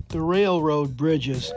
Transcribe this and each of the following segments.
The railroad bridges.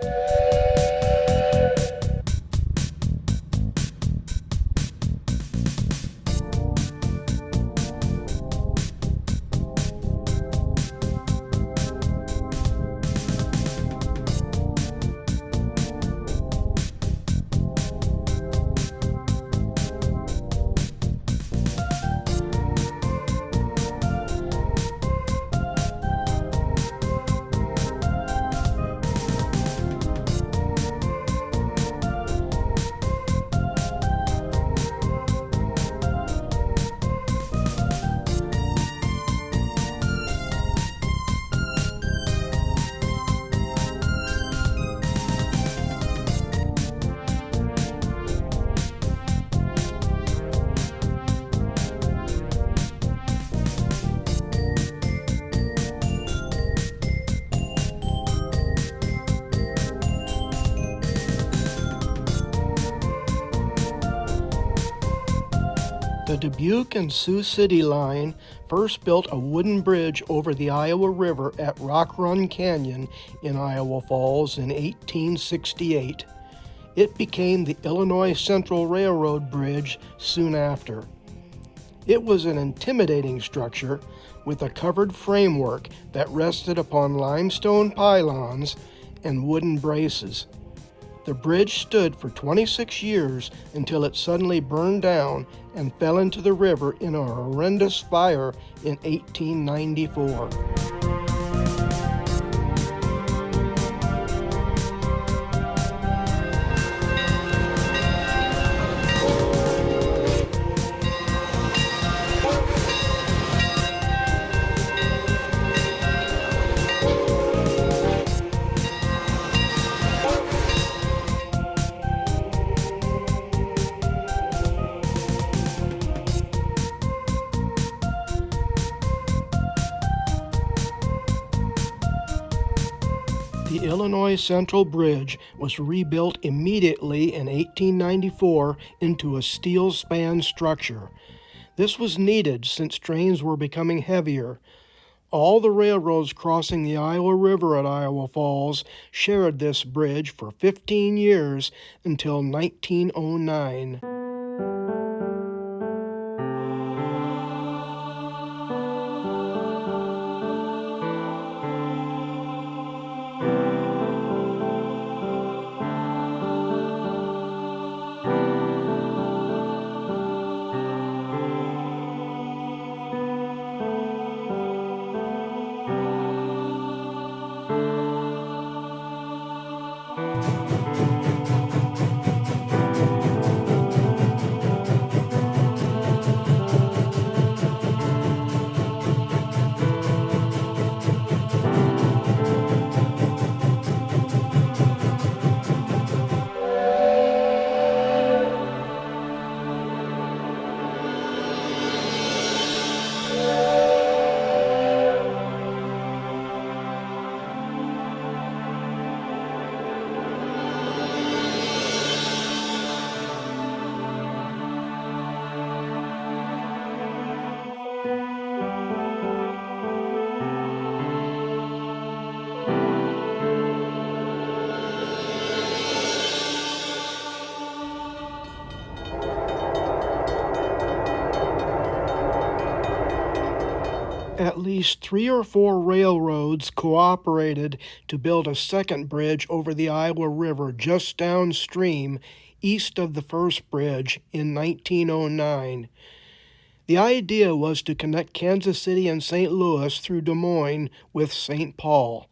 The Dubuque and Sioux City line first built a wooden bridge over the Iowa River at Rock Run Canyon in Iowa Falls in 1868. It became the Illinois Central Railroad Bridge soon after. It was an intimidating structure with a covered framework that rested upon limestone pylons and wooden braces. The bridge stood for 26 years until it suddenly burned down and fell into the river in a horrendous fire in 1894. The Illinois Central Bridge was rebuilt immediately in 1894 into a steel span structure. This was needed since trains were becoming heavier. All the railroads crossing the Iowa River at Iowa Falls shared this bridge for 15 years until 1909. At least 3 or 4 railroads cooperated to build a second bridge over the Iowa River just downstream, east of the first bridge, in 1909. The idea was to connect Kansas City and St. Louis through Des Moines with St. Paul.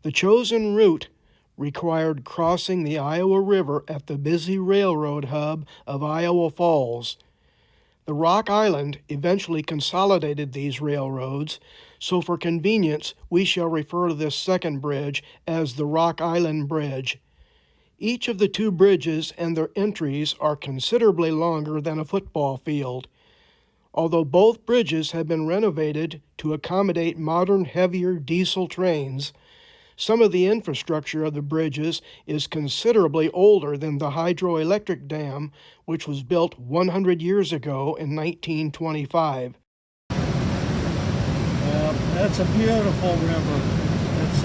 The chosen route required crossing the Iowa River at the busy railroad hub of Iowa Falls. The Rock Island eventually consolidated these railroads, so for convenience we shall refer to this second bridge as the Rock Island Bridge. Each of the 2 bridges and their entries are considerably longer than a football field. Although both bridges have been renovated to accommodate modern heavier diesel trains, some of the infrastructure of the bridges is considerably older than the hydroelectric dam, which was built 100 years ago in 1925. That's a beautiful river. It's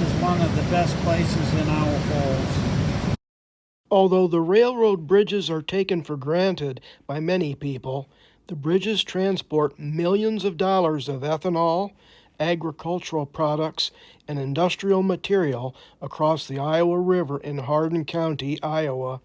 is one of the best places in Owl Falls. Although the railroad bridges are taken for granted by many people, the bridges transport millions of dollars of ethanol, agricultural products, and industrial material across the Iowa River in Hardin County, Iowa.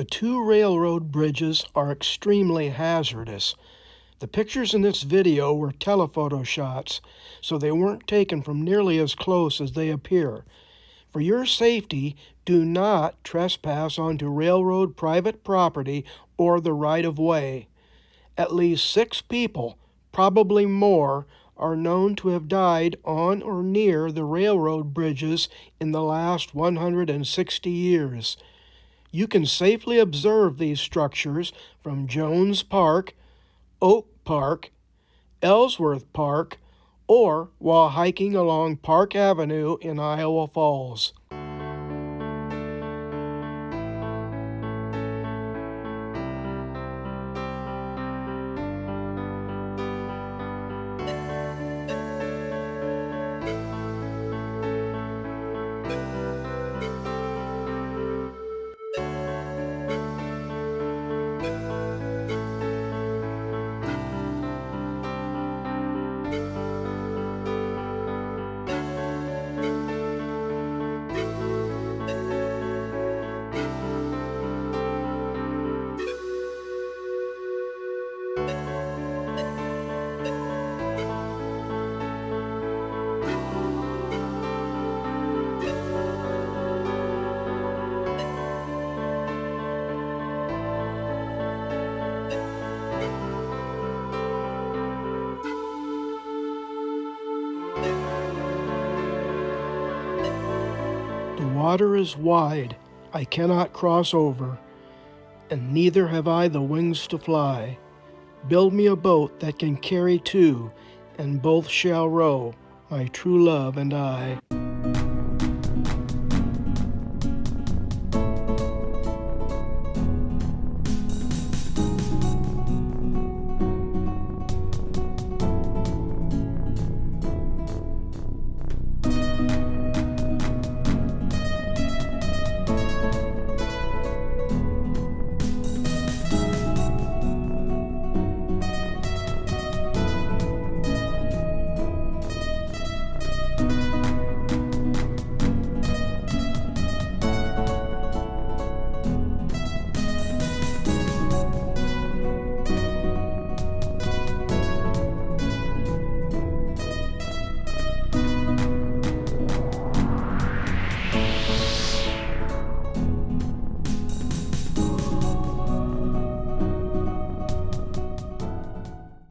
The two railroad bridges are extremely hazardous. The pictures in this video were telephoto shots, so they weren't taken from nearly as close as they appear. For your safety, do not trespass onto railroad private property or the right-of-way. At least 6 people, probably more, are known to have died on or near the railroad bridges in the last 160 years. You can safely observe these structures from Jones Park, Oak Park, Ellsworth Park, or while hiking along Park Avenue in Iowa Falls. The water is wide, I cannot cross over, and neither have I the wings to fly. Build me a boat that can carry two, and both shall row, my true love and I.